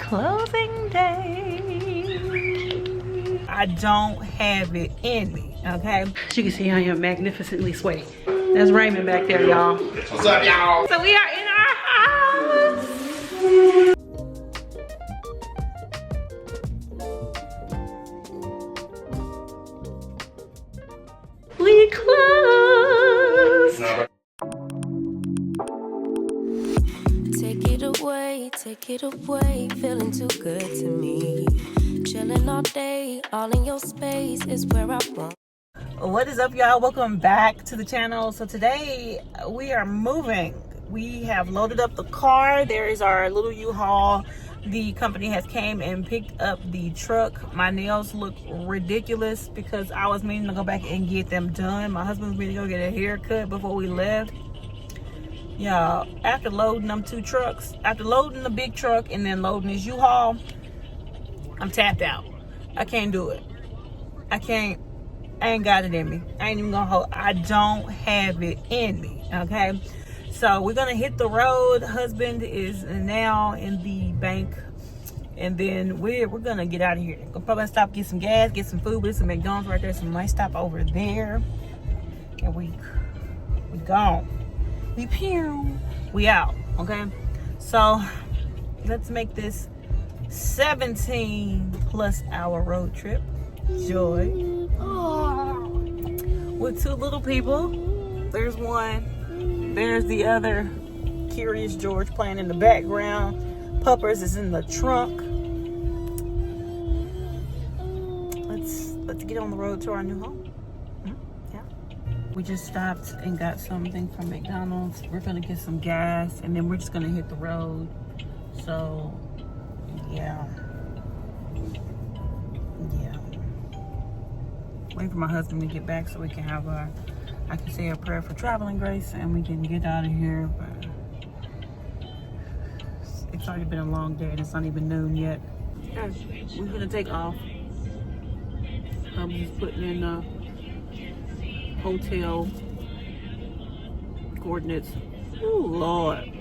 closing day. I don't have it in me, okay? As you can see, I am magnificently sweaty. That's Raymond back there, y'all. What's up, y'all? So we are in our house. We close. Take it away, feeling too good to me. Chilling all day, all in your space is where I want. What is up, y'all? Welcome back to the channel. So today we are moving. We have loaded up the car. There is our little U-Haul. The company has came and picked up the truck. My nails look ridiculous because I was meaning to go back and get them done. My husband's meaning to go get a haircut before we left. Y'all, after loading them two trucks, after loading the big truck and then loading this U-Haul, I'm tapped out. I can't do it. I ain't got it in me. I ain't even gonna hold. I don't have it in me, okay? So we're gonna hit the road. Husband is now in the bank, and then we're gonna get out of here. Gonna probably stop, get some gas, get some food. There's some McDonald's right there, some nice stop over there, and we gone. We out, okay? So let's make this 17+ hour road trip. Joy. With two little people. There's one. There's the other. Curious George playing in the background. Puppers is in the trunk. Let's get on the road to our new home. Yeah. We just stopped and got something from McDonald's. We're gonna get some gas and then we're just gonna hit the road. So yeah. Wait for my husband to get back so we can have I can say a prayer for traveling grace and we can get out of here. But it's already been a long day and it's not even noon yet. We're gonna take off. I'm just putting in the hotel coordinates. Oh Lord.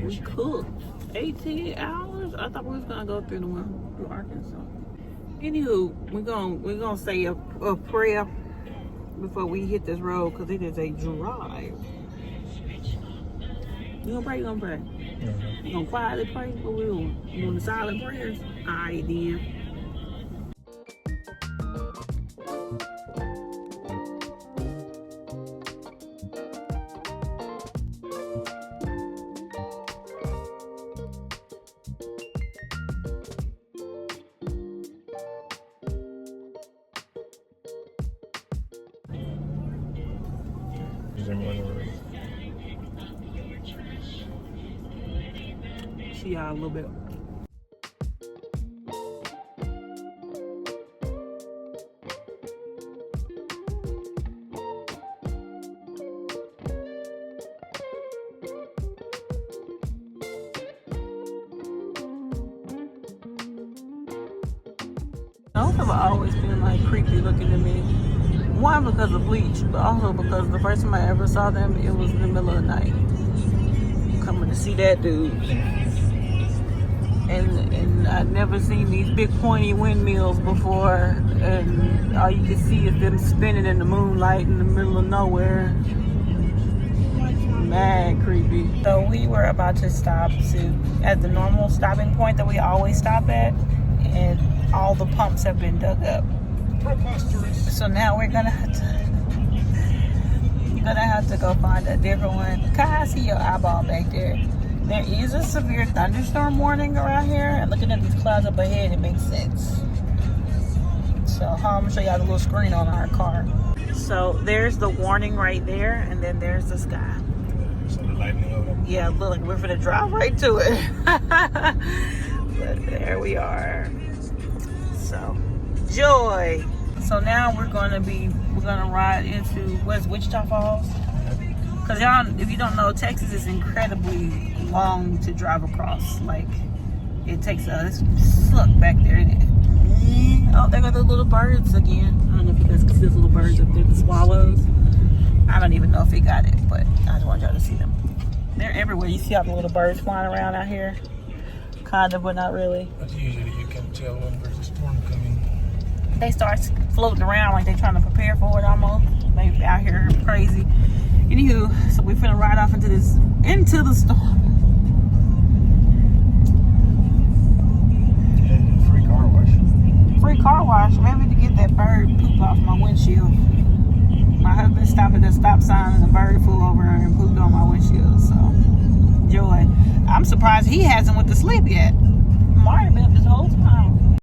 We cooked 18 hours. I thought we was gonna go through the one through Arkansas. Anywho, we're gonna say a prayer before we hit this road because it is a drive. You gonna pray? You gonna pray? Mm-hmm. You gonna quietly pray? What we doing? You doing the silent prayers? Alright then. See y'all a little bit. Those have always been like creepy looking to me. One, because of bleach, but also because the first time I ever saw them, it was in the middle of the night. Coming to see that dude. And I'd never seen these big pointy windmills before, and all you can see is them spinning in the moonlight in the middle of nowhere. Mad creepy. So we were about to stop at the normal stopping point that we always stop at, and all the pumps have been dug up. So now we're gonna have to go find a different one. Kai, I see your eyeball back there. There is a severe thunderstorm warning around here, and looking at these clouds up ahead, it makes sense. So I'm gonna show y'all the little screen on our car. So there's the warning right there, and then there's the sky. So the lightning over. Yeah, look like we're gonna drive right to it. But there we are. So joy. So now we're gonna ride into Wichita Falls. Cause y'all, if you don't know, Texas is incredibly long to drive across. Like, it takes us look back there. Oh, there go the little birds again. I don't know if you guys can see those little birds up there, the swallows. I don't even know if he got it, but I just want y'all to see them. They're everywhere. You see all the little birds flying around out here. Kind of, but not really. But usually you can tell when there's a storm coming. They start floating around like they're trying to prepare for it almost. They out here crazy. Anywho, so we're finna ride off into the storm. Yeah, free car wash. Free car wash. Maybe to get that bird poop off my windshield. My husband stopped at the stop sign and the bird flew over and pooped on my windshield. So, joy. I'm surprised he hasn't went to sleep yet. Marrried been up this whole time.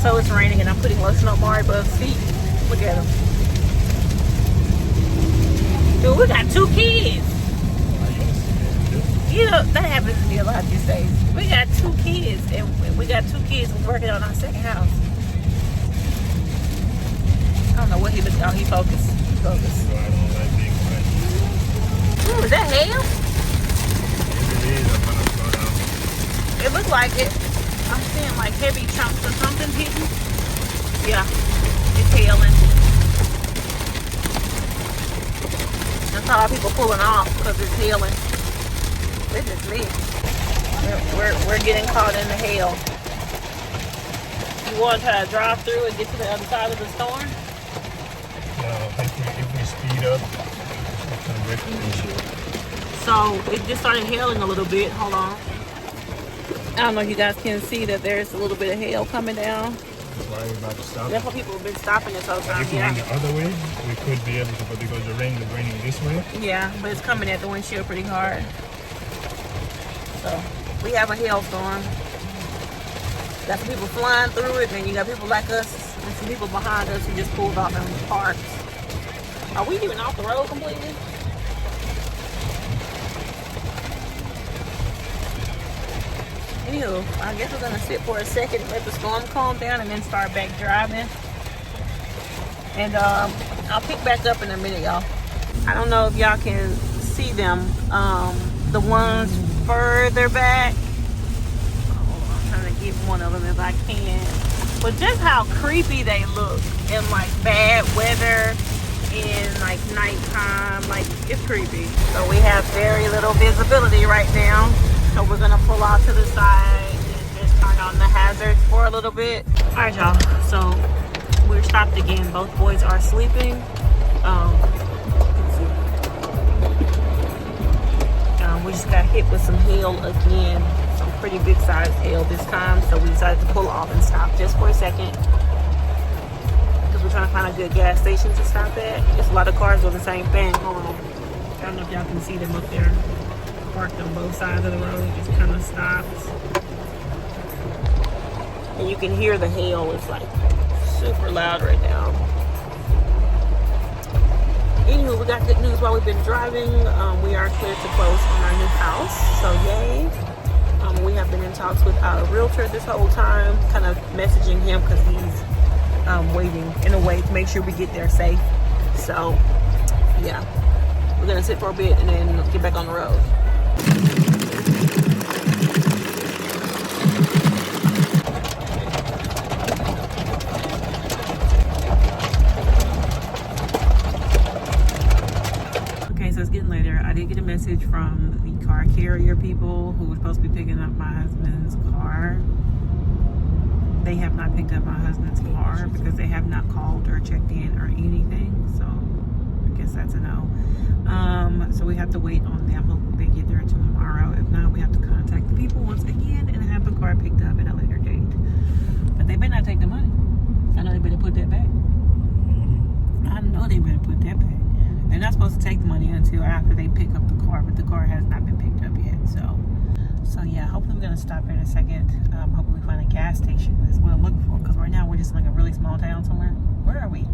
So it's raining and I'm putting lotion on Marrried Bub's feet. Look at him. Dude, we got 2 kids. You know, that happens to me a lot these days. We got 2 kids and we got 2 kids working on our second house. I don't know what he looked at. Oh, he focused. Focused. Ooh, is that hail? It looks like it. I'm seeing like heavy chunks or something hitting. Yeah, it's hailing. That's how people pulling off because it's hailing. This is me. We're getting caught in the hail. You want to try to drive through and get to the other side of the storm? No, if we speed up, it's gonna break the windshield. So it just started hailing a little bit. Hold on. I don't know if you guys can see that there's a little bit of hail coming down. That's why we're about to stop. That's why people have been stopping this whole time. If we went the other way, we could be able to, but because the rain is raining this way. Yeah, but it's coming at the windshield pretty hard. So we have a hailstorm. Got some people flying through it, and you got people like us and some people behind us who just pulled off and parked. Are we even off the road completely? Anywho, I guess we're gonna sit for a second, let the storm calm down, and then start back driving. And I'll pick back up in a minute, y'all. I don't know if y'all can see them. The ones further back. Oh, I'm trying to get one of them if I can. But just how creepy they look in like bad weather, in like nighttime, like it's creepy. So we have very little visibility right now. So we're gonna pull out to the side and just turn on the hazards for a little bit. All right, y'all. So we're stopped again. Both boys are sleeping. We just got hit with some hail again. Some pretty big size hail this time. So we decided to pull off and stop just for a second. Because we're trying to find a good gas station to stop at. There's a lot of cars doing the same thing. Hold on. I don't know if y'all can see them up there. Parked on both sides of the road, just kind of stops. And you can hear the hail. It's like super loud right now. Anywho, we got good news while we've been driving. We are cleared to close on our new house, so yay. We have been in talks with our realtor this whole time, kind of messaging him because he's waiting in a way to make sure we get there safe. So yeah, we're gonna sit for a bit and then get back on the road. Okay, so it's getting later. I did get a message from the car carrier people who were supposed to be picking up my husband's car. They have not picked up my husband's car because they have not called or checked in or anything. So I guess that's a no. So we have to wait on them. Hopefully they get there tomorrow. If not, we have to contact the people once again and have the car picked up at a later date. But they better not take the money. I know they better put that back. I know they better put that back. They're not supposed to take the money until after they pick up the car, but the car has not been picked up yet. So yeah, hopefully we're gonna stop here in a second. Hopefully find a gas station is what I'm looking for. Because right now we're just in like a really small town somewhere. Where are we?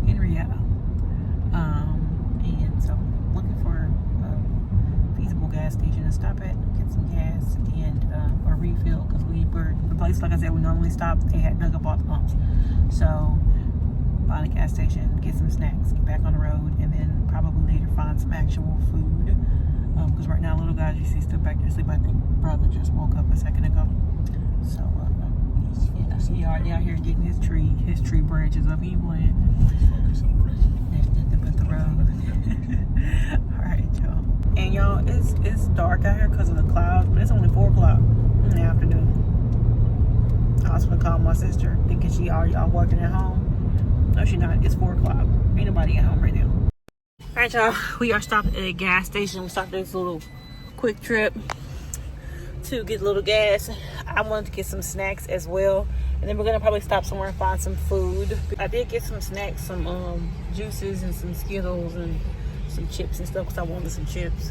Henrietta. And so looking for a feasible gas station to stop at, get some gas and or refill, because we were the place, like I said, we normally stop. They had dug up all the pumps, so find a gas station, get some snacks, get back on the road, and then probably later find some actual food. Because right now, little guys, you see, still back there asleep. I think brother just woke up a second ago. So, yeah, I see y'all out here getting his tree branches up. He went. Focus on breaking. There's nothing but the road. Alright, y'all. And y'all, it's dark out here because of the clouds, but it's only 4 o'clock in the afternoon. I was gonna call my sister, thinking she already off working at home. No, she not. It's 4 o'clock. Ain't nobody at home right now. Alright, y'all. We are stopped at a gas station. We stopped this little quick trip to get a little gas. I wanted to get some snacks as well. And then we're gonna probably stop somewhere and find some food. I did get some snacks, some juices and some Skittles and some chips and stuff because I wanted some chips.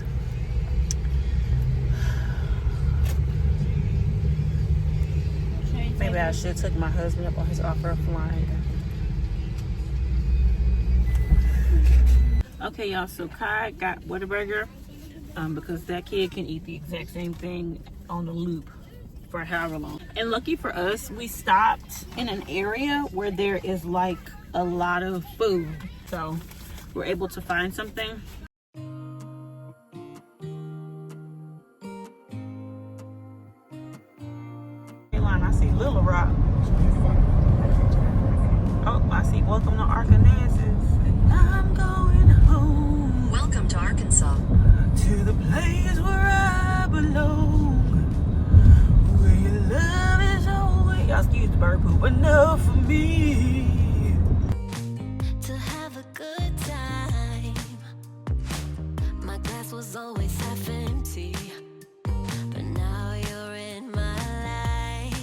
Maybe I should have took my husband up on his offer of flying. Okay, y'all, so Kai got Whataburger because that kid can eat the exact same thing on the loop for however long. And lucky for us, we stopped in an area where there is like a lot of food. So we're able to find something. I see Little Rock. Oh, I see Welcome to Arkansas. And I'm going home. Welcome to Arkansas. To the place where I belong. Where your love is always. Y'all excuse the bird poop, enough for me. To have a good time. My glass was always half empty, but now you're in my life.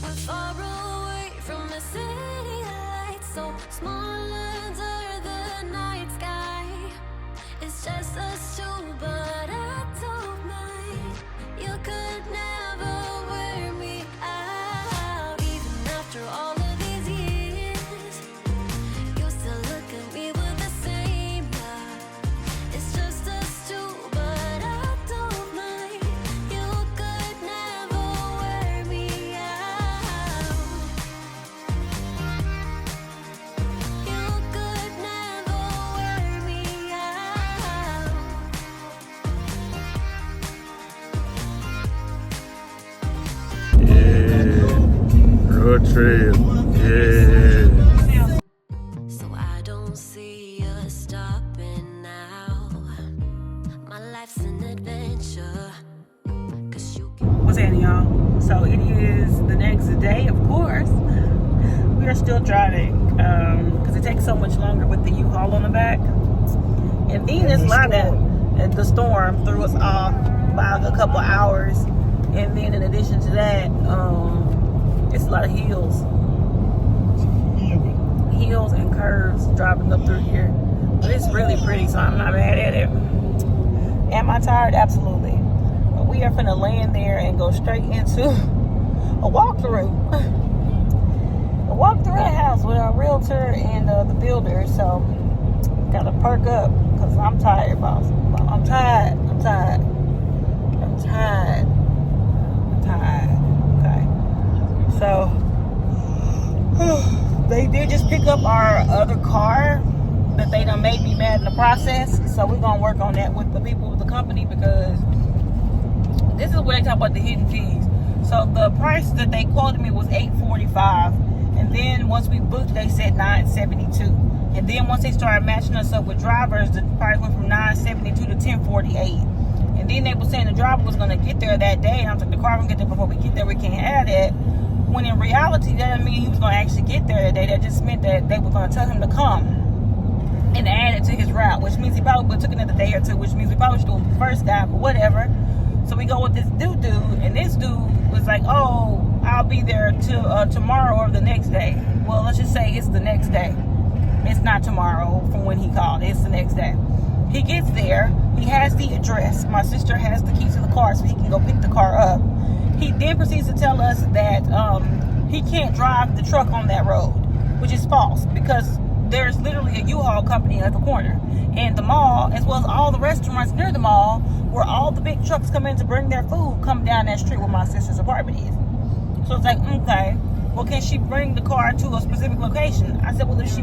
We're far away from the city lights, so small under the night sky. It's just us two, but I don't mind. You could never wear me out, even after all of these years. You still look at me with the same eye. It's just us two, but I don't mind. You could never wear me out. You could never wear me out. Yeah. Road trip. Yeah. So I don't see us stopping now. My life's an adventure. 'Cause you can What's happening, y'all? So it is the next day, of course. We are still driving because it takes so much longer with the U-Haul on the back. And then this line at the storm threw us off by a couple hours. And then in addition to that, it's a lot of hills and curves driving up through here. But it's really pretty, so I'm not mad at it. Am I tired? Absolutely. But we are finna land there and go straight into a walkthrough. A walk through the house with our realtor and the builder. So gotta perk up because I'm tired, boss. I'm tired. Okay. So they did just pick up our other car that they done made me mad in the process. So we're gonna work on that with the people with the company because this is where they talk about the hidden fees. So the price that they quoted me was $845, and then once we booked, they said $972. And then once they started matching us up with drivers, the price went from $972 to $1048. And then they were saying the driver was gonna get there that day, and I was like, the car gonna get there before we get there. We can't add it. When in reality, that didn't mean he was gonna actually get there that day. That just meant that they were gonna tell him to come and add it to his route, which means he probably would have took another day or two, which means we probably should do it the first guy, but whatever. So we go with this dude, and this dude was like, oh, I'll be there till tomorrow or the next day. Well, let's just say it's the next day. It's not tomorrow from when he called. It's the next day. He gets there. He has the address. My sister has the keys to the car so he can go pick the car up. He then proceeds to tell us that he can't drive the truck on that road, which is false because there's literally a U-Haul company at the corner. And the mall, as well as all the restaurants near the mall, where all the big trucks come in to bring their food, come down that street where my sister's apartment is. So it's like, okay, well, can she bring the car to a specific location? I said, well, if she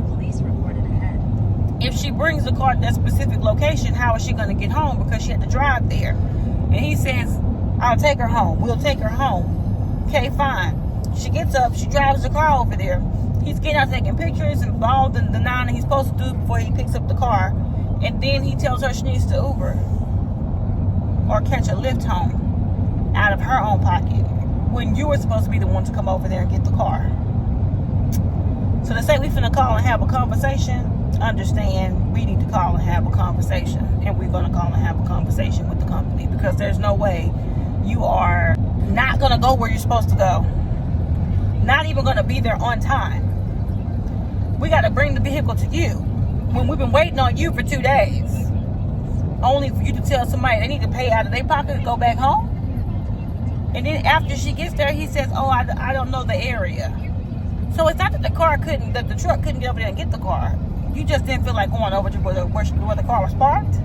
brings the car to that specific location, how is she going to get home? Because she had to drive there. And he says, I'll take her home. We'll take her home. Okay, fine. She gets up. She drives the car over there. He's getting out taking pictures and all the nine that he's supposed to do before he picks up the car. And then he tells her she needs to Uber or catch a Lyft home out of her own pocket when you were supposed to be the one to come over there and get the car. So to say we finna call and have a conversation, understand we need to call and have a conversation, and we're gonna call and have a conversation with the company, because there's no way you are not gonna go where you're supposed to go, not even gonna be there on time. We gotta bring the vehicle to you when we've been waiting on you for 2 days, only for you to tell somebody they need to pay out of their pocket to go back home. And then after she gets there, he says, oh, I don't know the area. So it's not that the truck couldn't get over there and get the car. You just didn't feel like going over to where the car was parked.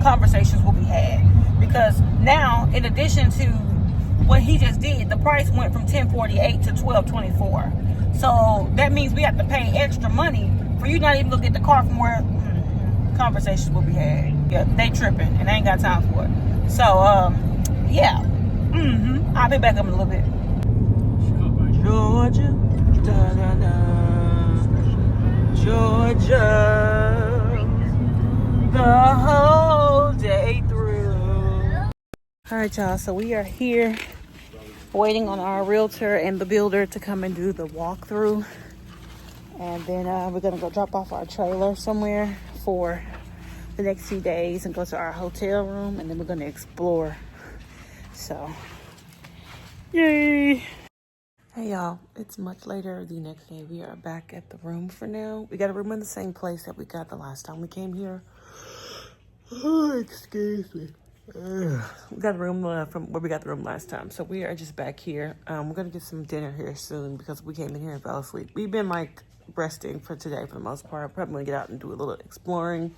Conversations will be had, because now, in addition to what he just did, the price went from $10.48 to $12.24. So that means we have to pay extra money for you not even to get the car from where. Conversations will be had. Yeah, they tripping, and I ain't got time for it. So yeah. I'll be back up in a little bit. Georgia, da da da. Georgia, the whole day through. All right, y'all. So we are here, waiting on our realtor and the builder to come and do the walkthrough, and then we're gonna go drop off our trailer somewhere for the next few days and go to our hotel room, and then we're gonna explore. So, yay! Hey y'all, it's much later the next day. We are back at the room for now. We got a room in the same place that we got the last time we came here. Oh, excuse me. We got a room from where we got the room last time. So we are just back here. We're gonna get some dinner here soon because we came in here and fell asleep. We've been like resting for today for the most part. Probably gonna get out and do a little exploring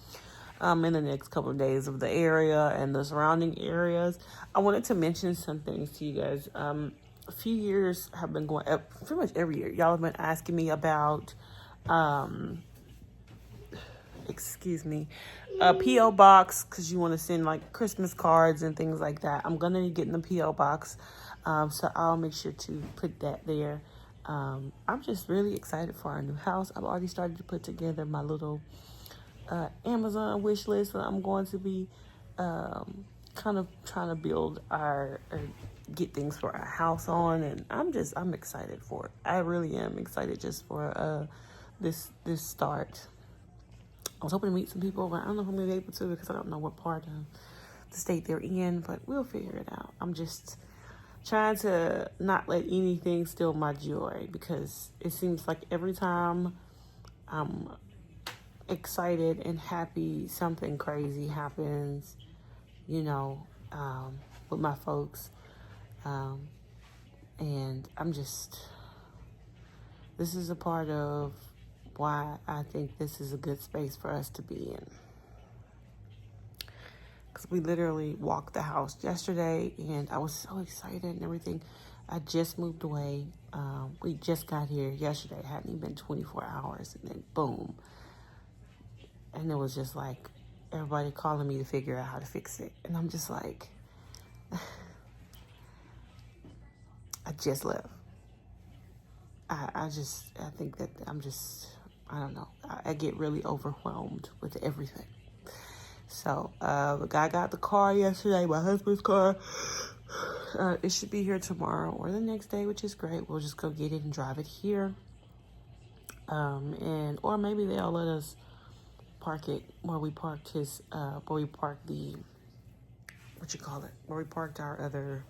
in the next couple of days of the area and the surrounding areas. I wanted to mention some things to you guys. A few years have been going up, pretty much every year. Y'all have been asking me about, a P.O. box, because you want to send like Christmas cards and things like that. I'm going to be getting the P.O. box, so I'll make sure to put that there. I'm just really excited for our new house. I've already started to put together my little Amazon wish list that I'm going to be kind of trying to build get things for our house on, and I'm excited for it. I really am excited just for this start. I was hoping to meet some people, but I don't know if I'm gonna be able to because I don't know what part of the state they're in, but we'll figure it out. I'm just trying to not let anything steal my joy, because it seems like every time I'm excited and happy, something crazy happens, with my folks. And this is a part of why I think this is a good space for us to be in. Because we literally walked the house yesterday, and I was so excited and everything. I just moved away. We just got here yesterday. It hadn't even been 24 hours, and then boom. And it was just like everybody calling me to figure out how to fix it. And I'm just like, I just left. I think that I don't know. I get really overwhelmed with everything. So, the guy got the car yesterday, my husband's car. It should be here tomorrow or the next day, which is great. We'll just go get it and drive it here. Or maybe they'll let us park it where we parked where we parked where we parked our other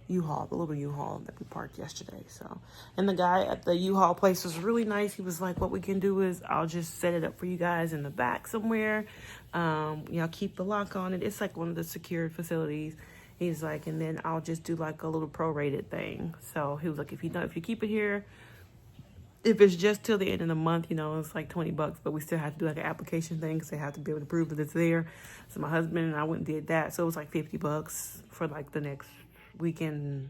U-Haul, the little U-Haul that we parked yesterday. So, and the guy at the U-Haul place was really nice. He was like, what we can do is I'll just set it up for you guys in the back somewhere. Keep the lock on it. It's like one of the secured facilities. He's like, and then I'll just do like a little prorated thing. So he was like, if you keep it here, if it's just till the end of the month, it's like $20, but we still have to do like an application thing because they have to be able to prove that it's there. So my husband and I went and did that. So it was like $50 for like the next weekend,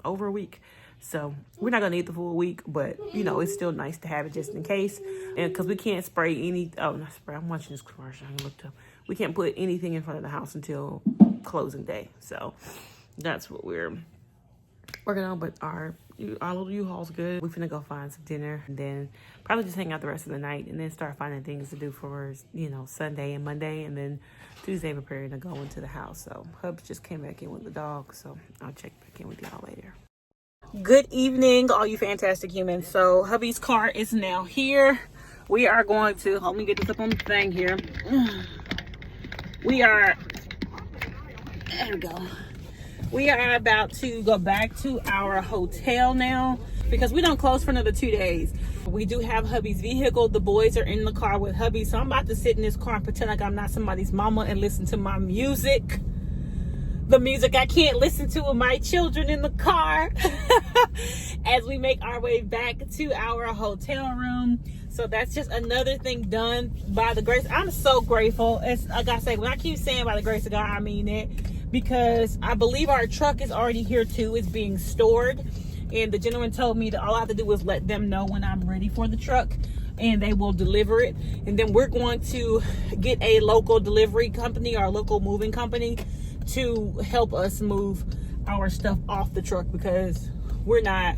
over a week. So we're not gonna need the full week, but you know, it's still nice to have it just in case. And because we can't spray any, oh, not spray, I'm watching this commercial, I looked up. We can't put anything in front of the house until closing day. So that's what we're working on. But our little U-Haul's good. We're finna go find some dinner and then probably just hang out the rest of the night and then start finding things to do for, you know, Sunday and Monday, and then Tuesday preparing to go into the house. So Hubs just came back in with the dog, so I'll check back in with y'all later. Good evening, all you fantastic humans. So hubby's car is now here. We are going to, let me get this up on the thing here. There we go. We are about to go back to our hotel now because we don't close for another 2 days. We do have hubby's vehicle. The boys are in the car with hubby, so I'm about to sit in this car and pretend like I'm not somebody's mama and listen to my music. The music I can't listen to with my children in the car as we make our way back to our hotel room. So that's just another thing done by the grace. I'm so grateful. It's like I say, when I keep saying by the grace of God, I mean it, because I believe our truck is already here too. It's being stored, and the gentleman told me that all I have to do is let them know when I'm ready for the truck and they will deliver it. And then we're going to get a local delivery company or a local moving company to help us move our stuff off the truck, because we're not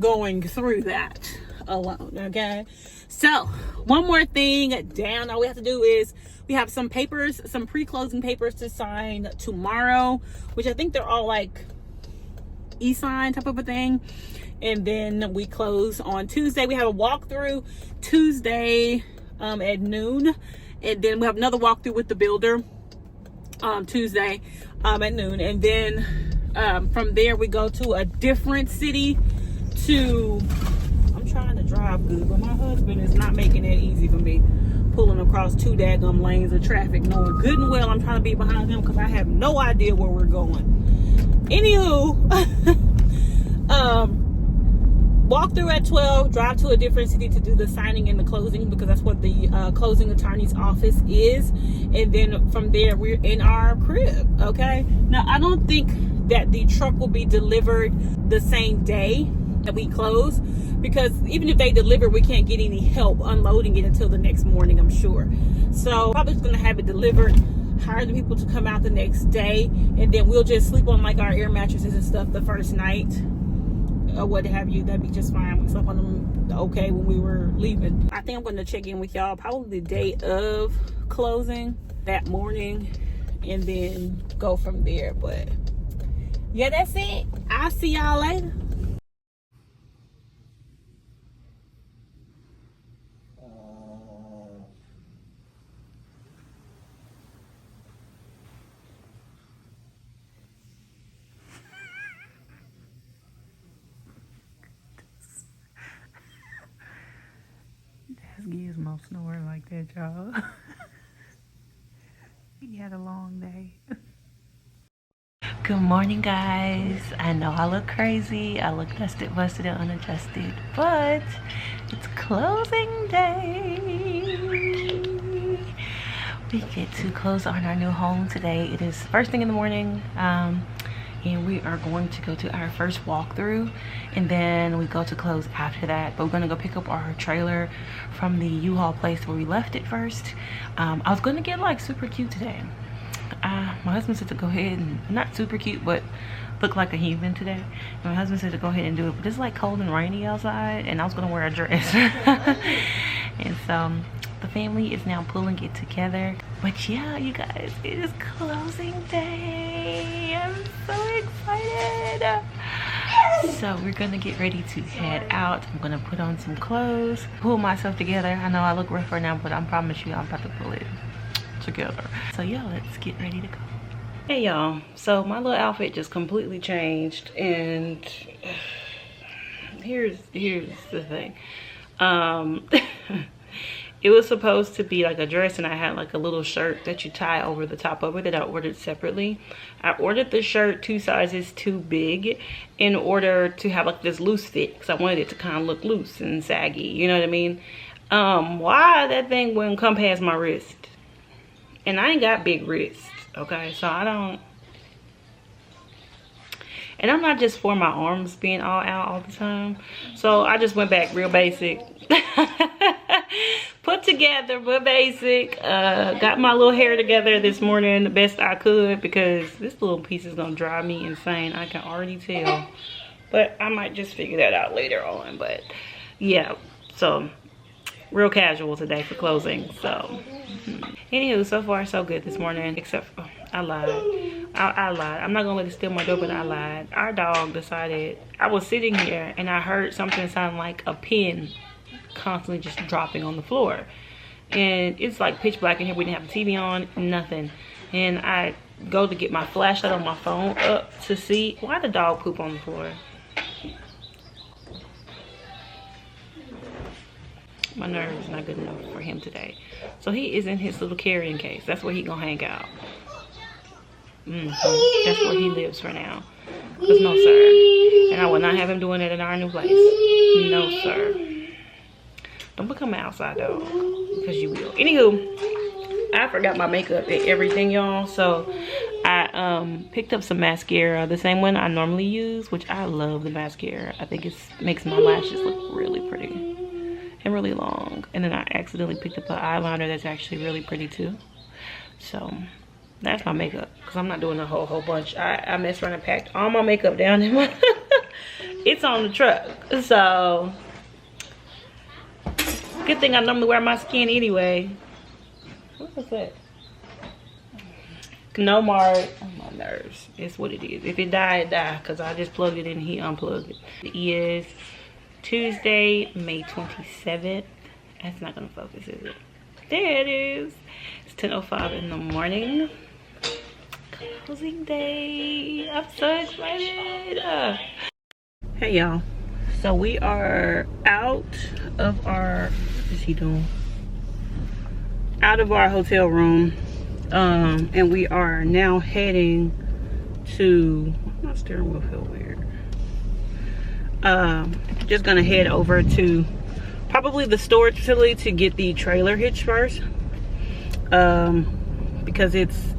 going through that alone. Okay, so one more thing down, all we have to do is we have some papers, some pre-closing papers to sign tomorrow, which I think they're all like e-sign type of a thing, and then we close on Tuesday. We have a walkthrough Tuesday at noon. And then we have another walkthrough with the builder Tuesday at noon. And then from there, we go to a different city to, I'm trying to drive good, but my husband is not making it easy for me, pulling across 2 daggum lanes of traffic, knowing good and well I'm trying to be behind him because I have no idea where we're going. Anywho, walk through at 12, drive to a different city to do the signing and the closing, because that's what the closing attorney's office is. And then from there, we're in our crib. Okay, now I don't think that the truck will be delivered the same day that we close, because even if they deliver, we can't get any help unloading it until the next morning, I'm sure. So probably just gonna have it delivered, hire the people to come out the next day, and then we'll just sleep on like our air mattresses and stuff the first night or what have you. That'd be just fine. We slept on them okay when we were leaving. I think I'm going to check in with y'all probably the day of closing that morning and then go from there. But yeah, that's it. I'll see y'all later. Gizmo snoring like that, y'all. He had a long day. Good morning, guys. I know I look crazy. I look dusted, busted, and unadjusted, but it's closing day. We get to close on our new home today. It is first thing in the morning. And we are going to go to our first walkthrough, and then we go to close after that. But we're gonna go pick up our trailer from the U-Haul place where we left it first. I was gonna get like super cute today. My husband said to go ahead and, not super cute, but look like a human today. And my husband said to go ahead and do it, but it's like cold and rainy outside, and I was gonna wear a dress. And so the family is now pulling it together. But yeah, you guys, it is closing day. I'm so excited. So we're gonna get ready to head out. I'm gonna put on some clothes, pull myself together. I know I look rough right now, but I promise you I'm about to pull it together. So yeah, let's get ready to go. Hey y'all, so my little outfit just completely changed, and here's the thing. It was supposed to be like a dress, and I had like a little shirt that you tie over the top of it that I ordered separately. I ordered the shirt 2 sizes too big in order to have like this loose fit, because I wanted it to kind of look loose and saggy, you know what I mean? Why that thing wouldn't come past my wrist? And I ain't got big wrists, okay? So I don't, And I'm not just for my arms being all out all the time. So I just went back real basic. Put together but basic. Got my little hair together this morning the best I could, because this little piece is gonna drive me insane. I can already tell. But I might just figure that out later on. But yeah, so real casual today for closing. So anywho, so far so good this morning, except for, I lied. I lied. I'm not gonna let it steal my door, but I lied. Our dog decided, I was sitting here and I heard something sound like a pin constantly just dropping on the floor. And it's like pitch black in here. We didn't have the TV on, nothing. And I go to get my flashlight on my phone up to see why the dog poop on the floor. My nerve is not good enough for him today. So he is in his little carrying case. That's where he gonna hang out. That's where he lives for now. Cause no sir. And I will not have him doing it in our new place. No sir. Don't become an outside dog, because you will. Anywho, I forgot my makeup and everything, y'all. So I picked up some mascara, the same one I normally use, which I love the mascara. I think it makes my lashes look really pretty and really long. And then I accidentally picked up an eyeliner that's actually really pretty too. So that's my makeup, because I'm not doing a whole bunch. I messed around and packed all my makeup down in my it's on the truck. So good thing I normally wear my skin anyway. What was that? No Marrried. Oh, my nerves. It's what it is. If it die, it die, because I just plugged it in and he unplugged it. It is Tuesday, May 27th. That's not gonna focus, is it? There it is. It's 10:05 in the morning. Closing day. I'm so excited. Hey y'all. So we are out of our, what is he doing? Out of our hotel room. And we are now heading to, my steering wheel feel weird. Just gonna head over to probably the storage facility to get the trailer hitched first, because it's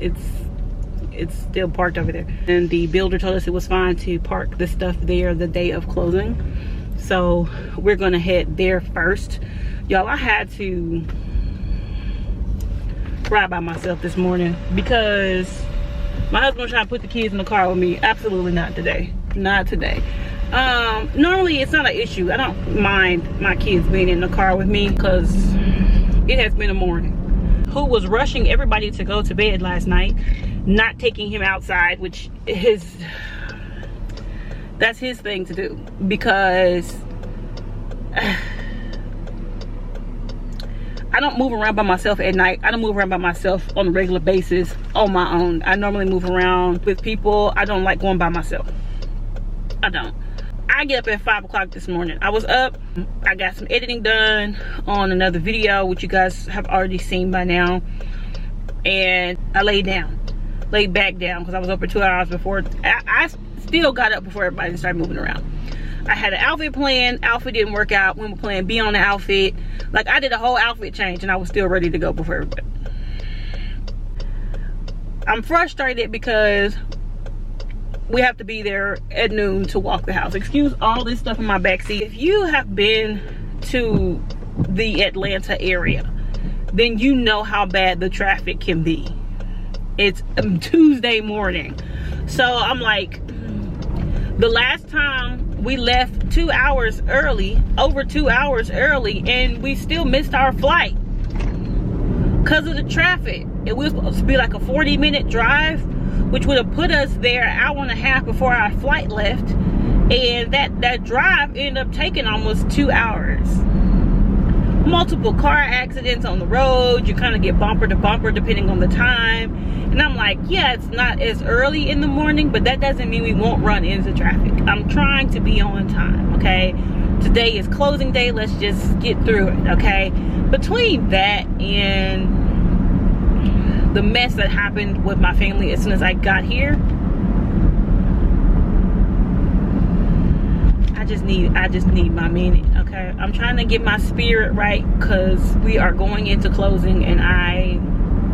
still parked over there, and the builder told us it was fine to park the stuff there the day of closing. So we're gonna head there first, y'all. I had to ride by myself this morning because my husband was trying to put the kids in the car with me. Absolutely not today. Not today. Normally it's not an issue. I don't mind my kids being in the car with me, because it has been a morning. Who was rushing everybody to go to bed last night, not taking him outside, which is, that's his thing to do, because I don't move around by myself at night. I don't move around by myself on a regular basis on my own. I normally move around with people. I don't like going by myself. I don't. I get up at 5 o'clock this morning. I was up. I got some editing done on another video, which you guys have already seen by now. And I laid back down, because I was up for 2 hours before. I still got up before everybody started moving around. I had an outfit plan. Outfit didn't work out. We were playing B on the outfit. Like, I did a whole outfit change and I was still ready to go before everybody. I'm frustrated because we have to be there at noon to walk the house. Excuse all this stuff in my backseat. If you have been to the Atlanta area, then you know how bad the traffic can be. It's Tuesday morning. So I'm like, the last time we left 2 hours early, over 2 hours early, and we still missed our flight because of the traffic. It was supposed to be like a 40-minute drive, which would have put us there an hour and a half before our flight left. And that drive ended up taking almost 2 hours. Multiple car accidents on the road. You kind of get bumper to bumper depending on the time. And I'm like, yeah, it's not as early in the morning, but that doesn't mean we won't run into traffic. I'm trying to be on time, okay? Today is closing day. Let's just get through it, okay? Between that and the mess that happened with my family as soon as I got here, I just need my minute, okay? I'm trying to get my spirit right, because we are going into closing, and I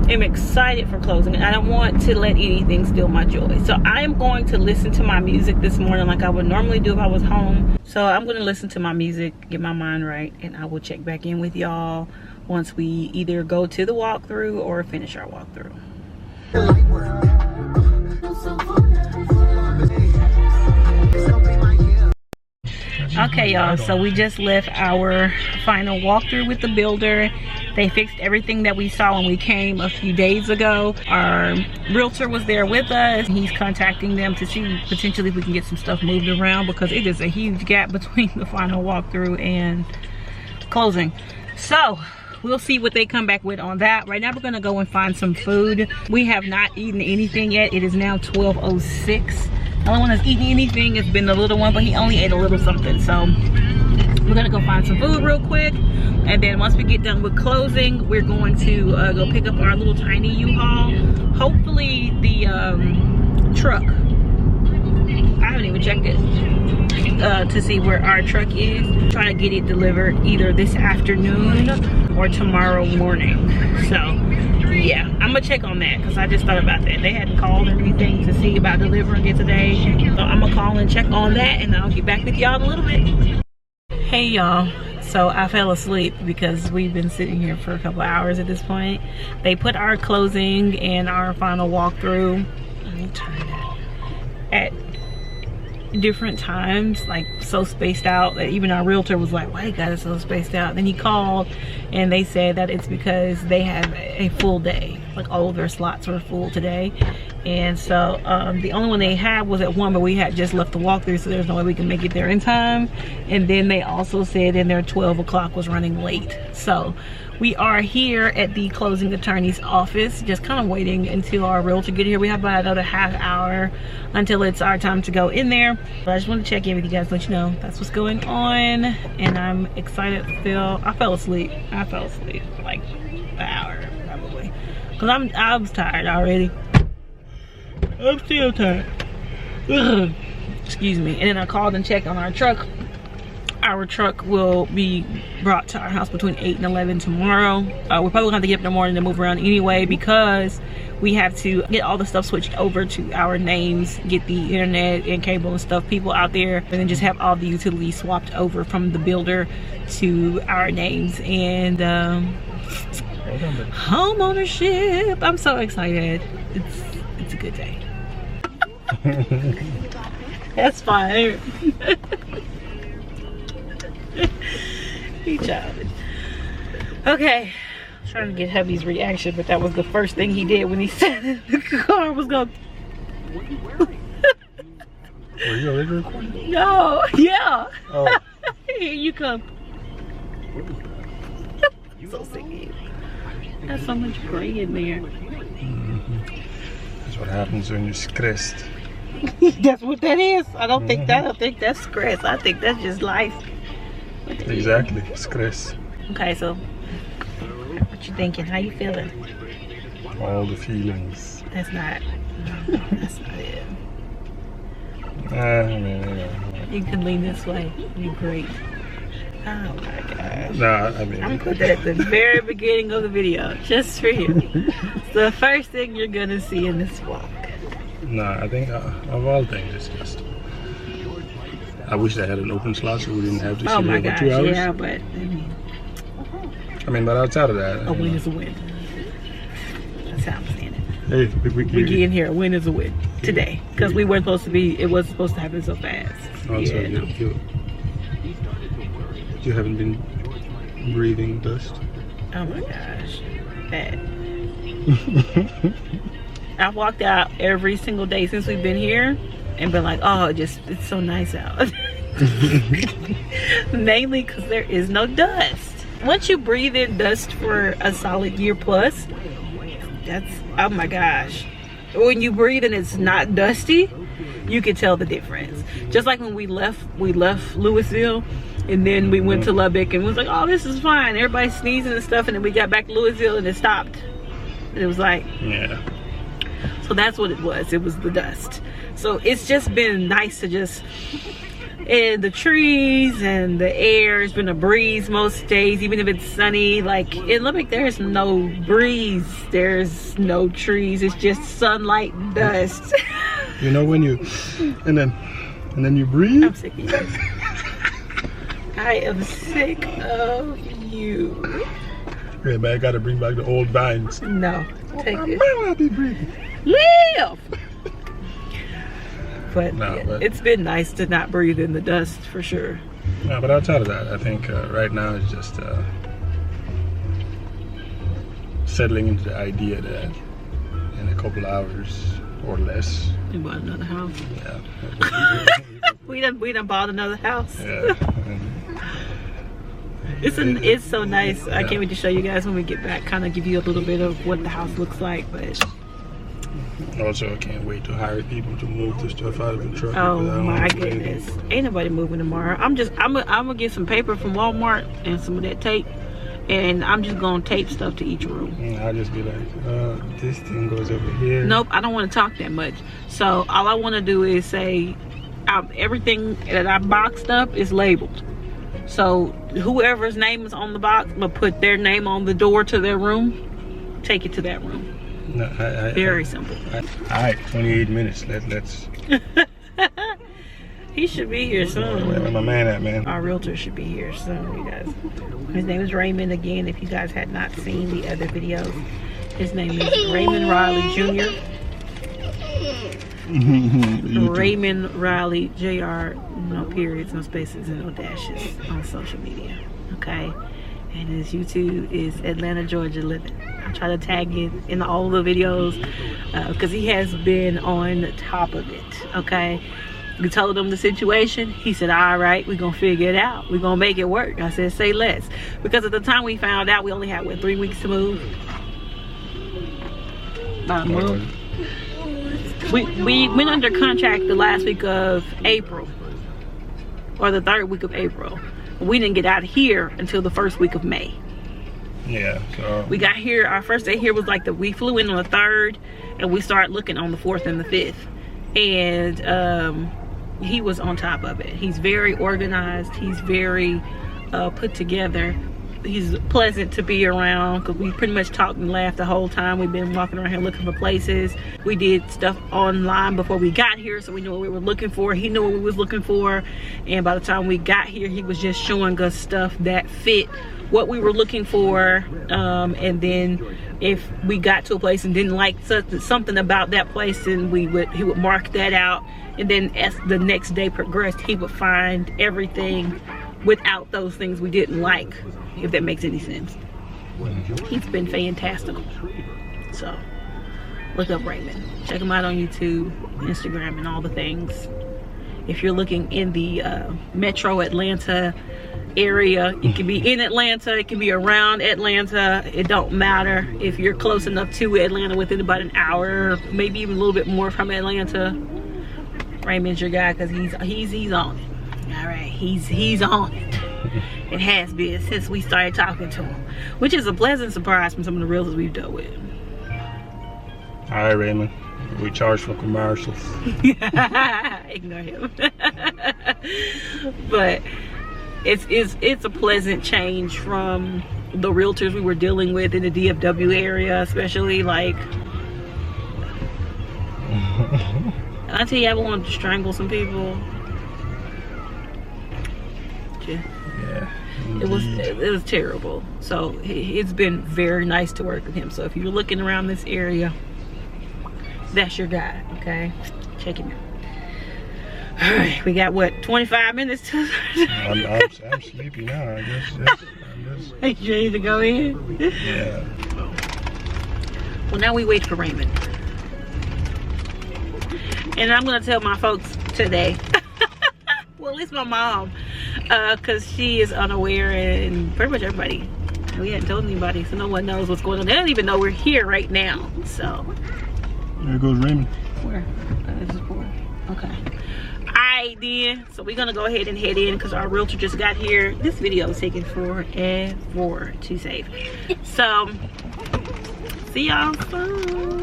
am excited for closing, and I don't want to let anything steal my joy. So I am going to listen to my music this morning like I would normally do if I was home. So I'm going to listen to my music, get my mind right, and I will check back in with y'all once we either go to the walkthrough or finish our walkthrough. Okay, y'all, so we just left our final walkthrough with the builder. They fixed everything that we saw when we came a few days ago. Our realtor was there with us. He's contacting them to see potentially if we can get some stuff moved around, because it is a huge gap between the final walkthrough and closing. So we'll see what they come back with on that. Right now we're gonna go and find some food. We have not eaten anything yet. It is now 12:06. The only one that's eating anything has been the little one, but he only ate a little something. So we're gonna go find some food real quick, and then once we get done with closing, we're going to go pick up our little tiny U-Haul. Hopefully the truck, I haven't even checked it to see where our truck is. Try to get it delivered either this afternoon or tomorrow morning. So yeah, I'm gonna check on that because I just thought about that. They hadn't called or anything to see about delivering it today. So I'm gonna call and check on that, and I'll get back with y'all in a little bit. Hey y'all, so I fell asleep because we've been sitting here for a couple hours at this point. They put our closing and our final walkthrough at different times, like so spaced out that even our realtor was like, why you got it so spaced out? Then he called and they said that it's because they have a full day, like all of their slots were full today, and so the only one they had was at 1, but we had just left the walkthrough, so there's no way we can make it there in time. And then they also said in their 12 o'clock was running late. So we are here at the closing attorney's office, just kind of waiting until our realtor get here. We have about another half hour until it's our time to go in there. But I just want to check in with you guys, let you know that's what's going on, and I'm excited still. I fell asleep for like an hour probably, because I was tired already. I'm still tired. Ugh. Excuse me. And then I called and checked on our truck. Our truck will be brought to our house between 8 and 11 tomorrow. We're probably gonna have to get up in the morning to move around anyway, because we have to get all the stuff switched over to our names, get the internet and cable and stuff, people out there, and then just have all the utilities swapped over from the builder to our names. And home ownership. I'm so excited. It's a good day. That's fine. He childish. Okay, trying to get hubby's reaction, but that was the first thing he did when he said the car was going. What are you wearing? Were you already recording? No, yeah. Oh. Here you come. So sick of you. There's so much gray in there. That's what happens when you're stressed. That's what that is. I don't think that's stress. I think that's just life. Exactly, stress. Okay, so what you thinking? How you feeling? All the feelings. That's not it. I mean, you know. You can lean this way. You're great. Oh my gosh. Nah, I mean. I'm gonna put that at the very beginning of the video, just for you. It's the first thing you're gonna see in this vlog. Nah, I think of all things, it's just. I wish they had an open slot so we didn't have to sit here for 2 hours. Yeah, but I mean, but outside of that, a win is a win. That's how I'm saying it. Hey, we get in here. A win is a win today, because we weren't supposed to be. It wasn't supposed to happen so fast. Also, yeah, no. you haven't been breathing dust. Oh my gosh, bad. I've walked out every single day since we've been here and been like, oh, it's so nice out. Mainly because there is no dust. Once you breathe in dust for a solid year plus, that's, oh my gosh. When you breathe and it's not dusty, you can tell the difference. Just like when we left Louisville, and then we went to Lubbock and was like, oh, this is fine. Everybody's sneezing and stuff, and then we got back to Louisville and it stopped. And it was like, yeah. So that's what it was. It was the dust. So it's just been nice to just, And the trees and the air, has been a breeze most days, even if it's sunny. Like in Lubbock, there's no breeze, there's no trees, it's just sunlight and dust. You know when you, and then you breathe. I'm sick of you. I am sick of you. Yeah, man, I gotta bring back the old vines. No, take it. I'll be breathing. Live! But, No, yeah, but it's been nice to not breathe in the dust for sure. No, but outside of that, I think right now it's just settling into the idea that in a couple hours or less. We bought another house. Yeah. We done bought another house. Yeah. It's so nice. I can't wait to show you guys when we get back. Kind of give you a little bit of what the house looks like, but. Also, I can't wait to hire people to move the stuff out of the truck. Oh my goodness, ain't nobody moving tomorrow. I'm gonna get some paper from Walmart and some of that tape, and I'm just gonna tape stuff to each room. I'll just be like, this thing goes over here. Nope, I don't want to talk that much. So all I want to do is say, everything that I boxed up is labeled. So whoever's name is on the box, I'm gonna put their name on the door to their room. Take it to that room. No, Very simple. All right, 28 minutes. Let's. He should be here soon. Where my man at, man? Our realtor should be here soon, you guys. His name is Raymond. Again, if you guys had not seen the other videos, his name is Raymond Riley Jr. Raymond Riley Jr. No periods, no spaces, and no dashes on social media. Okay, and his YouTube is Atlanta, Georgia Living. I try to tag it in all the videos because he has been on top of it. Okay, we told him the situation. He said, all right, we're gonna figure it out, we're gonna make it work. I said, say less, because at the time we found out, we only had 3 weeks to move. We went under contract the last week of April, or the 3rd week of April. We didn't get out of here until the 1st week of May. Yeah, so we got here, our first day here was like we flew in on the 3rd, and we started looking on the 4th and the 5th. And he was on top of it. He's very organized, he's very put together. He's pleasant to be around because we pretty much talked and laughed the whole time. We've been walking around here looking for places. We did stuff online before we got here, so we knew what we were looking for. He knew what we was looking for, and by the time we got here, he was just showing us stuff that fit what we were looking for. And then if we got to a place and didn't like something about that place, then he would mark that out. And then as the next day progressed, he would find everything without those things we didn't like, if that makes any sense. He's been fantastical. So look up Raymond, check him out on YouTube, Instagram, and all the things. If you're looking in the metro Atlanta area, it can be in Atlanta, it can be around Atlanta, it don't matter. If you're close enough to Atlanta, within about an hour, maybe even a little bit more from Atlanta, Raymond's your guy, because he's on it. All right, he's on it. It has been since we started talking to him, which is a pleasant surprise from some of the realtors we've dealt with. All right, Raymond, we charge for commercials. Ignore him. But it's a pleasant change from the realtors we were dealing with in the DFW area, especially. Like, I tell you, I wanted to strangle some people. Yeah, it was terrible. So it's been very nice to work with him. So if you're looking around this area, that's your guy. Okay, check him out. All right, we got what, 25 minutes to I'm sleepy now. I guess. Are you ready to go in? Yeah. Well, now we wait for Raymond, and I'm gonna tell my folks today. Well, at least my mom, because she is unaware, and pretty much everybody. We hadn't told anybody, so no one knows what's going on. They don't even know we're here right now. So there goes Raymond. Where? This is poor. Okay. Alright then. So we're gonna go ahead and head in because our realtor just got here. This video is taking forever to save. So see y'all soon.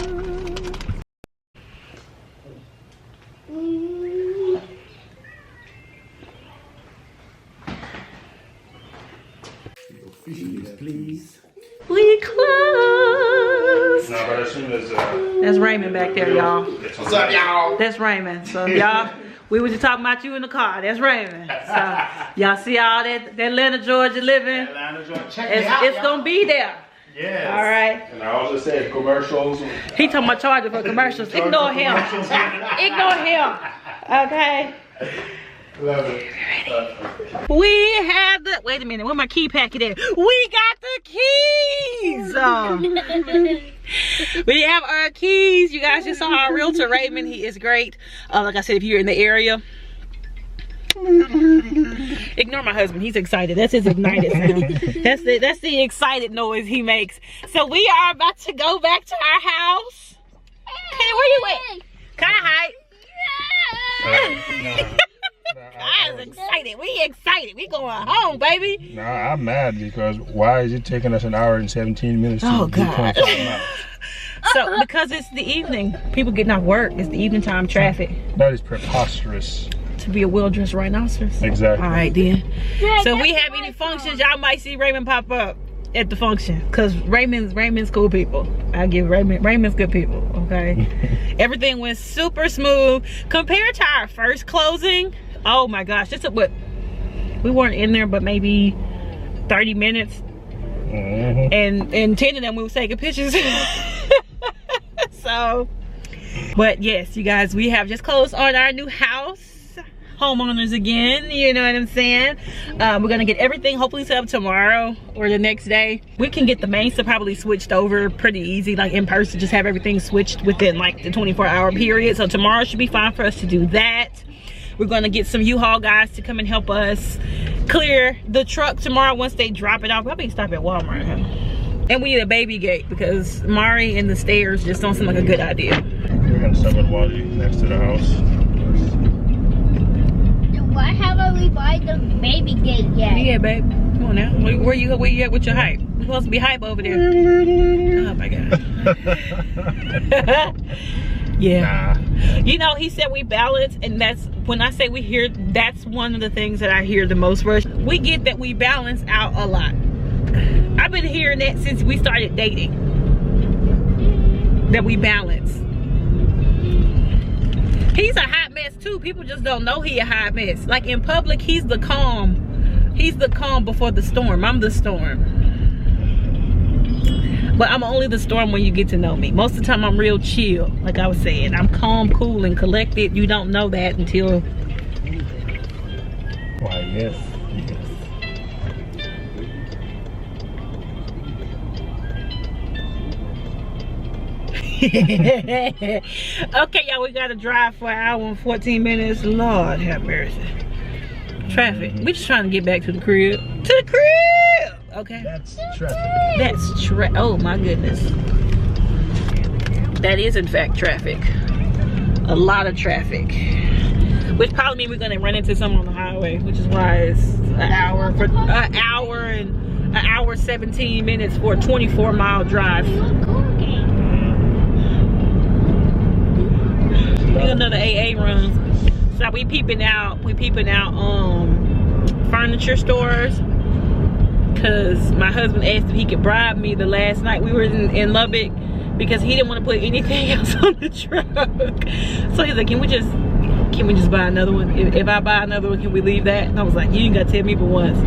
list. No, but as soon as That's Raymond back there, y'all. What's up, y'all? That's Raymond. So y'all, we was just talking about you in the car. That's Raymond. So y'all see all that Atlanta, Georgia living? Atlanta, Georgia. Check me out, It's gonna be there. Yes. All right. And I also said commercials. He talking about charging for commercials. Ignore him. Ignore him. Okay. Love it. We have the, wait a minute, where my key packet at? We got the keys. We have our keys. You guys just saw our realtor, Raymond. He is great. Like I said, if you're in the area, ignore my husband. He's excited. That's his ignited sound. That's the excited noise he makes. So we are about to go back to our house. Hey, where you at? Can I hide? I was excited. We excited. We going home, baby. Nah, I'm mad because why is it taking us an hour and 17 minutes to do 25 miles? So, because it's the evening. People getting off work. It's the evening time traffic. That is preposterous. To be a well-dressed rhinoceros. Exactly. All right, then. So, if we have any functions, y'all might see Raymond pop up at the function. Because Raymond's cool people. I give Raymond's good people, okay? Everything went super smooth. Compared to our first closing, oh my gosh, this is what we weren't in there but maybe 30 minutes, and 10 of them we were taking pictures. So, but yes, you guys, we have just closed on our new house. Homeowners again, you know what I'm saying? We're gonna get everything hopefully set up tomorrow or the next day. We can get the main stuff probably switched over pretty easy, like in person, just have everything switched within like the 24-hour period. So tomorrow should be fine for us to do that. We're gonna get some U-Haul guys to come and help us clear the truck tomorrow once they drop it off. Probably stop at Walmart, huh? And we need a baby gate because Marrried and the stairs just don't seem like a good idea. We're gonna stop at Wally next to the house. Why haven't we bought the baby gate yet? Yeah, babe. Come on now. Where you at with your hype? We're supposed to be hype over there. Oh my god. Yeah. Nah. You know, he said we balance, and that's when I say we hear, that's one of the things that I hear the most first. We get that we balance out a lot. I've been hearing that since we started dating. That we balance. He's a hot mess too. People just don't know he a hot mess. Like in public, he's the calm. He's the calm before the storm. I'm the storm. But I'm only the storm when you get to know me. Most of the time I'm real chill. Like I was saying, I'm calm, cool, and collected. You don't know that until... Why, yes. Okay, y'all, we gotta drive for an hour and 14 minutes. Lord have mercy. Traffic. We just trying to get back to the crib. To the crib! Okay. That's traffic. That's oh my goodness. That is in fact traffic. A lot of traffic. Which probably means we're gonna run into someone on the highway, which is why it's an hour 17 minutes for a 24-mile drive. Another AA run. So we peeping out furniture stores, because my husband asked if he could bribe me the last night we were in Lubbock, because he didn't want to put anything else on the truck. So he's like, can we just buy another one? If I buy another one, can we leave that? And I was like, you ain't gotta tell me but once.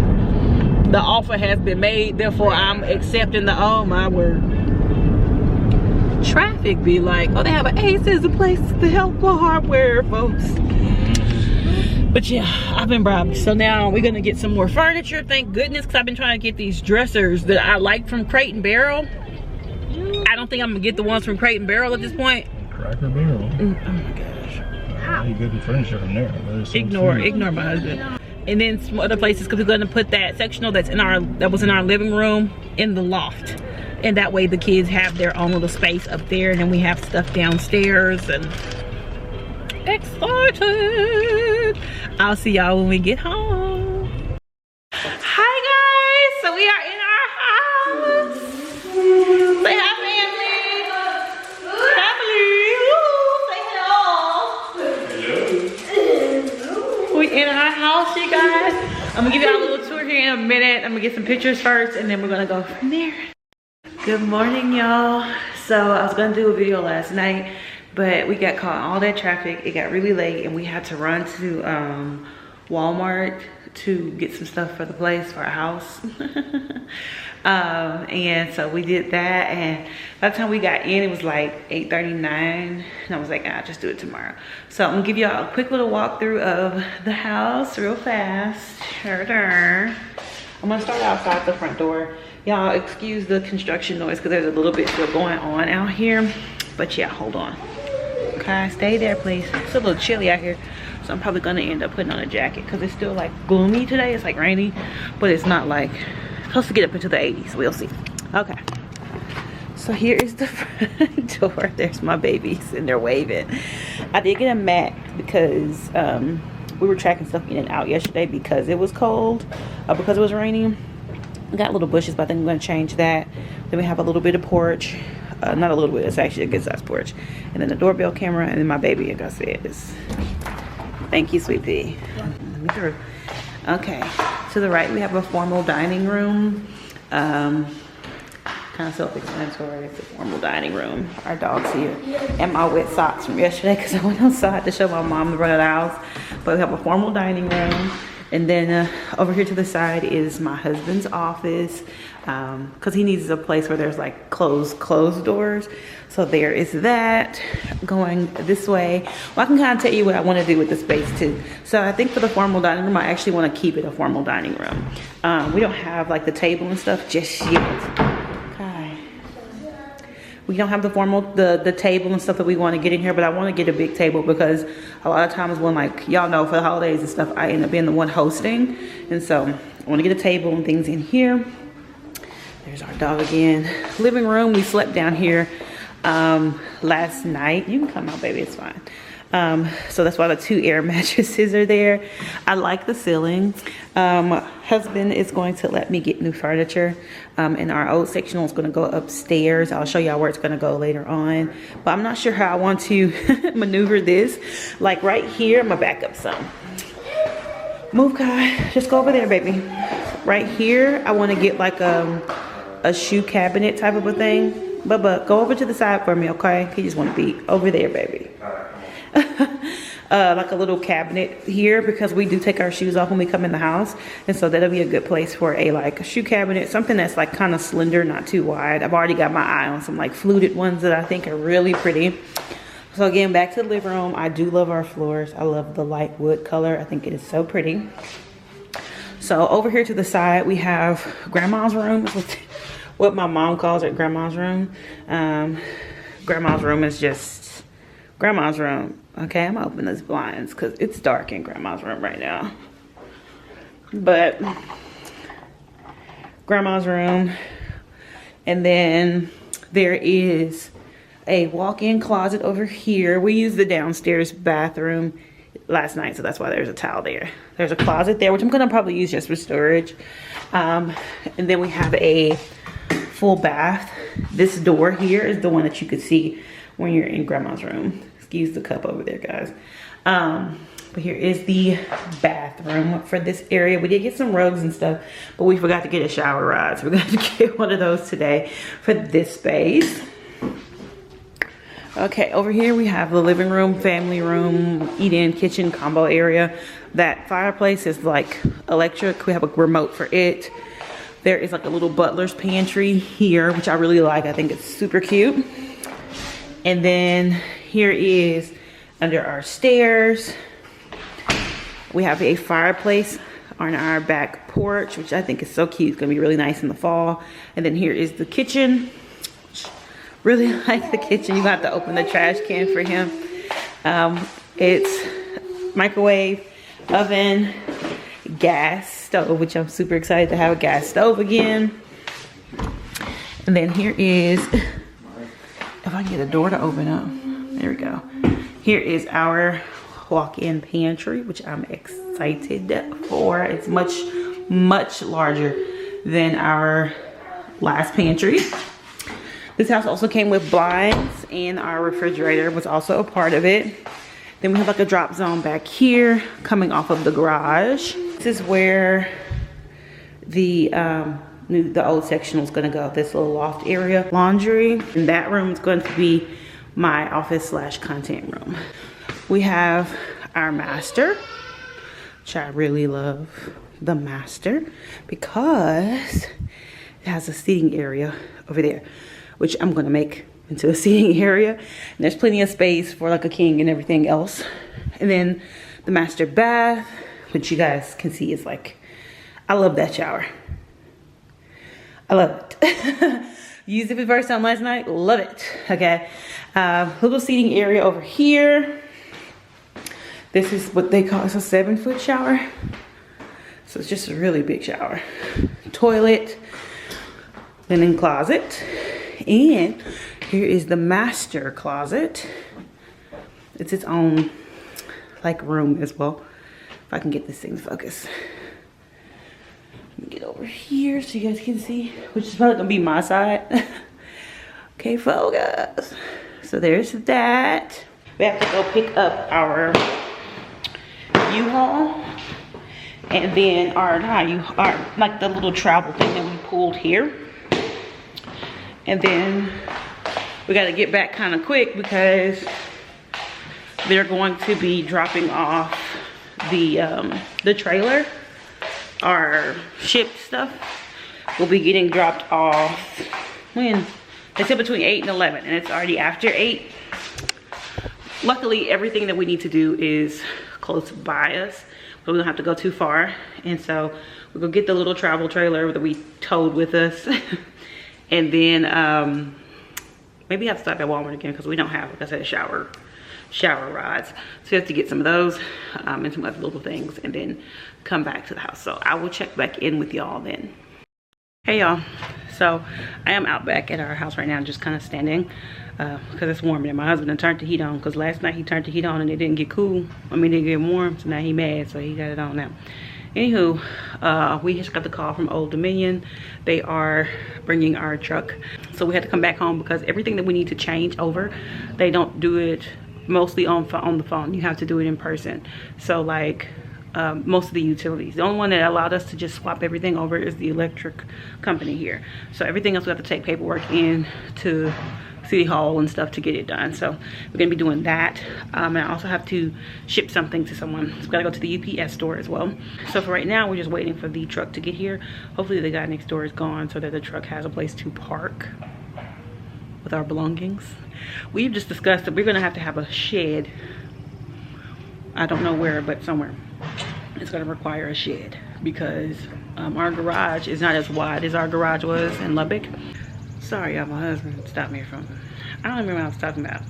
The offer has been made, therefore I'm accepting the, oh my word. Traffic be like, oh, they have an Aces, a place to help for hardware, folks. But yeah, I've been bribed. So now we're gonna get some more furniture, thank goodness, because I've been trying to get these dressers that I like from Crate and Barrel. I don't think I'm gonna get the ones from Crate and Barrel at this point. Cracker Barrel? Oh my gosh. How you getting furniture from there? Ignore my husband. And then some other places, because we're gonna put that sectional that was in our living room in the loft. And that way the kids have their own little space up there, and then we have stuff downstairs. And excited. I'll see y'all when we get home. Hi guys, so we are in our house. Say hi, family. Family. Say hello. We in our house, you guys. I'm gonna give y'all a little tour here in a minute. I'm gonna get some pictures first, and then we're gonna go from there. Good morning, y'all. So I was gonna do a video last night, but we got caught in all that traffic. It got really late and we had to run to Walmart to get some stuff for the place, for our house. And so we did that, and by the time we got in, it was like 8:39, and I was like, I'll just do it tomorrow. So I'm gonna give y'all a quick little walkthrough of the house real fast. I'm gonna start outside the front door. Y'all excuse the construction noise because there's a little bit still going on out here, but yeah, hold on. Okay, stay there please. It's a little chilly out here, so I'm probably gonna end up putting on a jacket because it's still like gloomy today. It's like rainy, but it's not like supposed to get up into the 80s. We'll see. Okay, so here is the front door. There's my babies and they're waving. I did get a mat because we were tracking stuff in and out yesterday because it was cold, because it was raining. We got little bushes, but I think I'm going to change that. Then we have a little bit of porch. Not a little bit, it's actually a good size porch. And then the doorbell camera, and then my baby, like I said, is... Thank you, sweet pea. Let me through. Okay, to the right we have a formal dining room. Kind of self-explanatory. It's a formal dining room. Our dog's here, and my wet socks from yesterday because I went outside to show my mom the run of the house. But we have a formal dining room, and then over here to the side is my husband's office, because he needs a place where there's like closed doors. So there is that. Going this way, well, I can kind of tell you what I want to do with the space too. So I think for the formal dining room, I actually want to keep it a formal dining room. We don't have like the table and stuff just yet. Okay. We don't have the table and stuff that we want to get in here, but I want to get a big table because a lot of times when, like y'all know, for the holidays and stuff, I end up being the one hosting, and so I want to get a table and things in here. There's our dog again. Living room, we slept down here last night. You can come out, baby, it's fine. So that's why the 2 air mattresses are there. I like the ceiling. My husband is going to let me get new furniture, and our old sectional is going to go upstairs. I'll show y'all where it's going to go later on, but I'm not sure how I want to maneuver this. Like right here, I'm gonna back up some. Move, Kai. Just go over there, baby. Right here, I want to get like a shoe cabinet type of a thing. Bubba, go over to the side for me, okay? He just want to be over there, baby. Like a little cabinet here, because we do take our shoes off when we come in the house, and so that'll be a good place for a shoe cabinet, something that's like kind of slender, not too wide. I've already got my eye on some like fluted ones that I think are really pretty. So again, back to the living room. I do love our floors. I love the light wood color. I think it is so pretty. So over here to the side, we have grandma's room. What my mom calls it, grandma's room. Grandma's room is just grandma's room. Okay, I'm gonna open those blinds because it's dark in grandma's room right now. But grandma's room, and then there is a walk-in closet over here. We used the downstairs bathroom last night, so that's why there's a towel there. There's a closet there, which I'm gonna probably use just for storage. And then we have a full bath. This door here is the one that you could see when you're in grandma's room. Excuse the cup over there, guys. But here is the bathroom for this area. We did get some rugs and stuff, but we forgot to get a shower rod, so we're gonna have to get one of those today for this space. Okay, over here we have the living room, family room, eat-in, kitchen combo area. That fireplace is like electric. We have a remote for it. There is like a little butler's pantry here, which I really like. I think it's super cute. And then here is under our stairs. We have a fireplace on our back porch, which I think is so cute. It's gonna be really nice in the fall. And then here is the kitchen. Really like the kitchen. You have to open the trash can for him. It's microwave, oven, gas stove, which I'm super excited to have a gas stove again. And then here is, if I can get a door to open up, there we go. Here is our walk-in pantry, which I'm excited for. It's much larger than our last pantry. This house also came with blinds, and our refrigerator was also a part of it. Then we have like a drop zone back here coming off of the garage. This is where the the old section was gonna go this little loft area. Laundry, and that room is going to be my office slash content room. We have our master, which I really love the master because it has a seating area over there, which I'm gonna make into a seating area. And there's plenty of space for like a king and everything else. And then the master bath, which you guys can see is like, I love that shower. I love it. Used it for the first time last night, love it. Okay, little seating area over here. This is what they call, it's a 7-foot shower. So it's just a really big shower. Toilet, linen closet, and here is the master closet. It's its own like room as well. If I can get this thing to focus. Let me get over here so you guys can see, which is probably gonna be my side. Okay, focus. So there's that. We have to go pick up our U-Haul. And then our like the little travel thing that we pulled here. And then we got to get back kind of quick because they're going to be dropping off the trailer. Our shipped stuff will be getting dropped off when they said between 8 and 11, and it's already after 8. Luckily, everything that we need to do is close by us. But we don't have to go too far. And so we're gonna get the little travel trailer that we towed with us. And then maybe have to stop at Walmart again because we don't have, like I said, shower rods. So we have to get some of those and some other little things and then come back to the house. So I will check back in with y'all then. Hey y'all, so I am out back at our house right now, just kind of standing because it's warm, and my husband had turned the heat on because last night he turned the heat on and it didn't get cool. I mean, it didn't get warm, so now he mad, so he got it on now. Anywho, we just got the call from Old Dominion. They are bringing our truck, so we had to come back home because everything that we need to change over, they don't do it mostly on the phone. You have to do it in person. So like most of the utilities, the only one that allowed us to just swap everything over is the electric company here. So everything else we have to take paperwork in to City Hall and stuff to get it done. So we're gonna be doing that, and I also have to ship something to someone, so we gotta go to the UPS store as well. So for right now, we're just waiting for the truck to get here. Hopefully the guy next door is gone so that the truck has a place to park with our belongings. We've just discussed that we're gonna have to have a shed. I don't know where, but somewhere. It's gonna require a shed because our garage is not as wide as our garage was in Lubbock. Sorry, y'all, my husband stopped me from, I don't remember what I was talking about.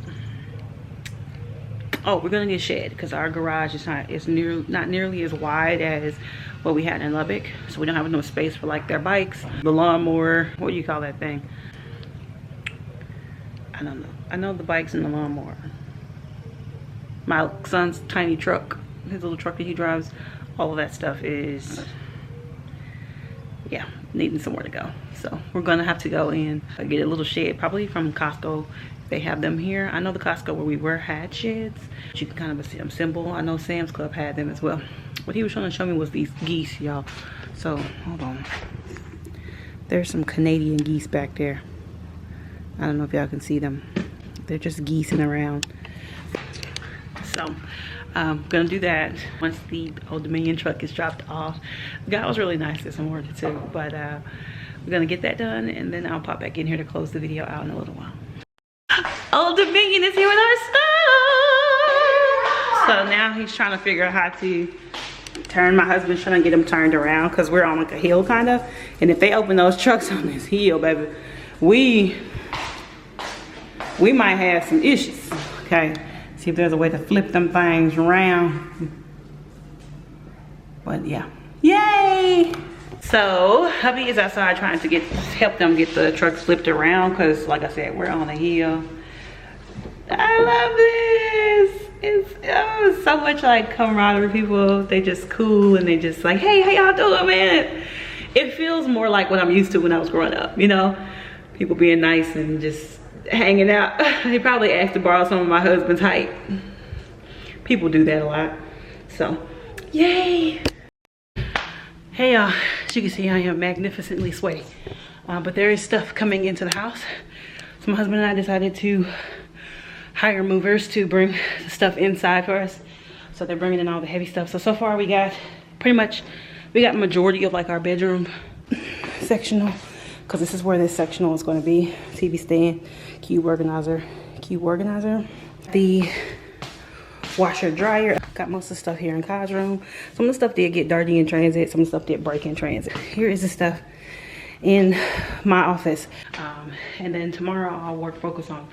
Oh, we're gonna need a shed because our garage is not nearly as wide as what we had in Lubbock. So we don't have enough space for like their bikes, the lawnmower, what do you call that thing? I don't know. I know the bikes and the lawnmower. My son's tiny truck, his little truck that he drives, all of that stuff is, yeah, needing somewhere to go. So we're gonna have to go in get a little shed, probably from Costco. They have them here. I know the Costco where we were had sheds. You can kind of assemble. I know Sam's Club had them as well. What he was trying to show me was these geese, y'all. So hold on. There's some Canadian geese back there. I don't know if y'all can see them. They're just geesing around. So I'm gonna do that once the Old Dominion truck is dropped off. The guy was really nice this morning too, but we're gonna get that done and then I'll pop back in here to close the video out in a little while. Old Dominion is here with our stuff. So now he's trying to figure out how to turn. My husband's trying to get him turned around because we're on like a hill kind of, and if they open those trucks on this hill, baby, we might have some issues. Okay, see if there's a way to flip them things around. But yeah, yay! So hubby is outside trying to help them get the trucks flipped around because, like I said, we're on a hill. I love this. It's so much like camaraderie. People, they just cool and they just like, hey, how y'all doing, man? It feels more like what I'm used to when I was growing up, you know? People being nice and just hanging out. He probably asked to borrow some of my husband's height. People do that a lot. So, yay. Hey y'all, as you can see I am magnificently sweaty, but there is stuff coming into the house. So my husband and I decided to hire movers to bring the stuff inside for us. So they're bringing in all the heavy stuff. So far we got majority of like our bedroom sectional, because this is where this sectional is going to be. TV stand, cube organizer, the washer dryer. Got most of the stuff here in Kai's room. Some of the stuff did get dirty in transit, some of the stuff did break in transit. Here is the stuff in my office, and then tomorrow I'll focus on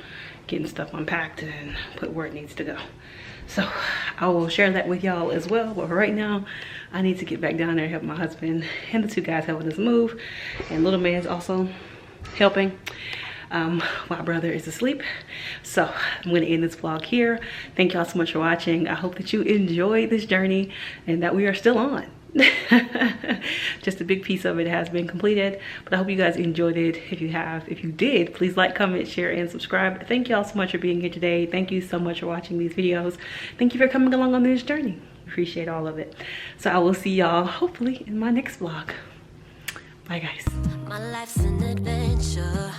getting stuff unpacked and put where it needs to go. So I will share that with y'all as well, but for right now I need to get back down there and help my husband and the two guys helping us move, and little man's also helping. My brother is asleep, so I'm going to end this vlog here. Thank y'all so much for watching. I hope that you enjoyed this journey and that we are still on. Just a big piece of it has been completed, but I hope you guys enjoyed it. If you did, please like, comment, share, and subscribe. Thank y'all so much for being here today. Thank you so much for watching these videos. Thank you for coming along on this journey. Appreciate all of it. So I will see y'all hopefully in my next vlog. Bye guys. My life's an adventure.